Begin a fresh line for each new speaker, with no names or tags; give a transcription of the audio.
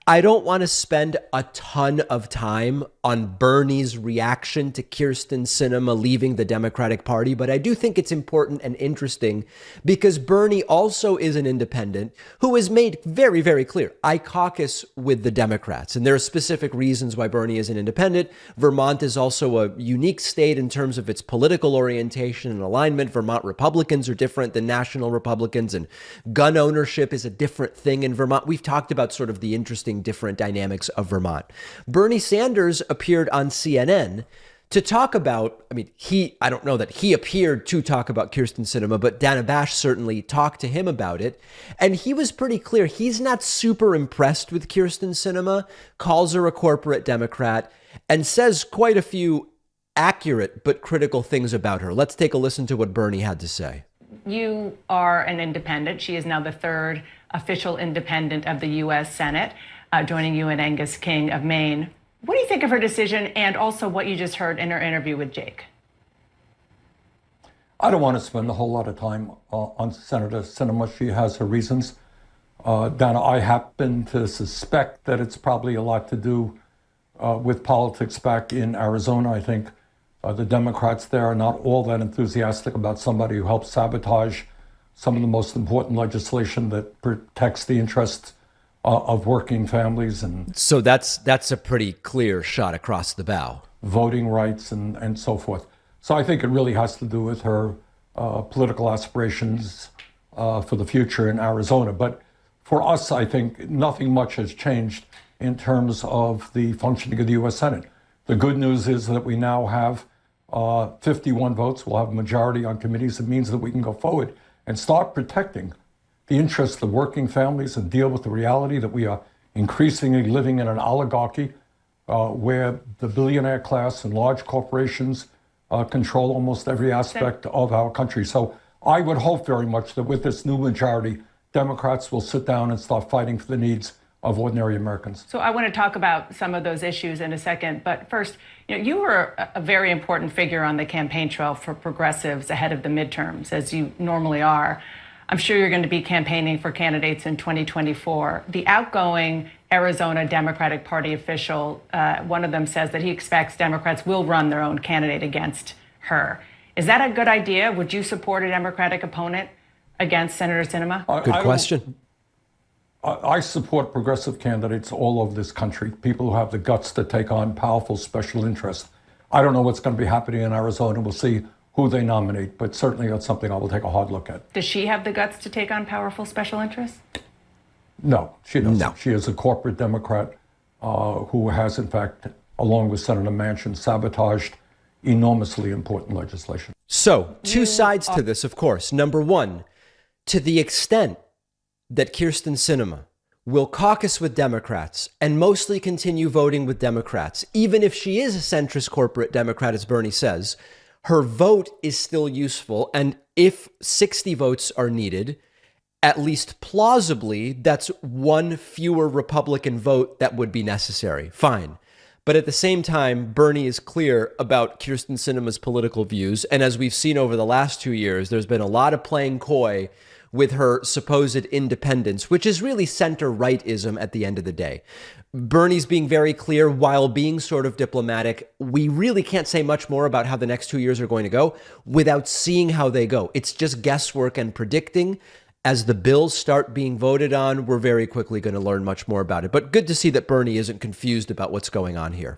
I don't want to spend a ton of time on Bernie's reaction to Kyrsten Sinema leaving the Democratic Party, but I do think it's important and interesting because Bernie also is an independent who has made very, very clear, I caucus with the Democrats. And there are specific reasons why Bernie is an independent. Vermont is also a unique state in terms of its political orientation and alignment. Vermont Republicans are different than national Republicans, and gun ownership is a different thing in Vermont. We've talked about sort of the interesting different dynamics of Vermont. Bernie Sanders appeared on CNN to talk about, I don't know that he appeared to talk about Kyrsten Sinema, but Dana Bash certainly talked to him about it. And he was pretty clear. He's not super impressed with Kyrsten Sinema, calls her a corporate Democrat, and says quite a few accurate but critical things about her. Let's take a listen to what Bernie had to say.
You are an independent. She is now the third official independent of the U.S. Senate, joining you and Angus King of Maine. What do you think of her decision and also what you just heard in her interview with Jake?
I don't want to spend a whole lot of time on Senator Sinema. She has her reasons. Dana, I happen to suspect that it's probably a lot to do with politics back in Arizona. I think the Democrats there are not all that enthusiastic about somebody who helps sabotage some of the most important legislation that protects the interests of working families. And
so that's a pretty clear shot across the bow.
Voting rights and so forth. So I think it really has to do with her political aspirations for the future in Arizona. But for us, I think nothing much has changed in terms of the functioning of the U.S. Senate. The good news is that we now have 51 votes. We'll have a majority on committees. It means that we can go forward and start protecting the interests of working families and deal with the reality that we are increasingly living in an oligarchy where the billionaire class and large corporations control almost every aspect of our country. So I would hope very much that with this new majority, Democrats will sit down and start fighting for the needs of ordinary Americans.
So I want to talk about some of those issues in a second. But first, you were a very important figure on the campaign trail for progressives ahead of the midterms, as you normally are. I'm sure you're going to be campaigning for candidates in 2024. The outgoing Arizona Democratic Party official, one of them says that he expects Democrats will run their own candidate against her. Is that a good idea? Would you support a Democratic opponent against Senator Sinema?
Good question.
I support progressive candidates all over this country, people who have the guts to take on powerful special interests. I don't know what's going to be happening in Arizona. We'll see who they nominate, but certainly that's something I will take a hard look at.
Does she have the guts to take on powerful special interests?
No, she doesn't.
No.
She is a corporate Democrat who has, in fact, along with Senator Manchin, sabotaged enormously important legislation.
So, two sides to this, of course. Number one, to the extent that Kyrsten Sinema will caucus with Democrats and mostly continue voting with Democrats, even if she is a centrist corporate Democrat, as Bernie says, her vote is still useful. And if 60 votes are needed, at least plausibly, that's one fewer Republican vote that would be necessary. Fine. But at the same time, Bernie is clear about Kyrsten Sinema's political views. And as we've seen over the last 2 years, there's been a lot of playing coy with her supposed independence, which is really center-rightism at the end of the day. Bernie's being very clear while being sort of diplomatic. We really can't say much more about how the next 2 years are going to go without seeing how they go. It's just guesswork and predicting. As the bills start being voted on, we're very quickly going to learn much more about it. But good to see that Bernie isn't confused about what's going on here.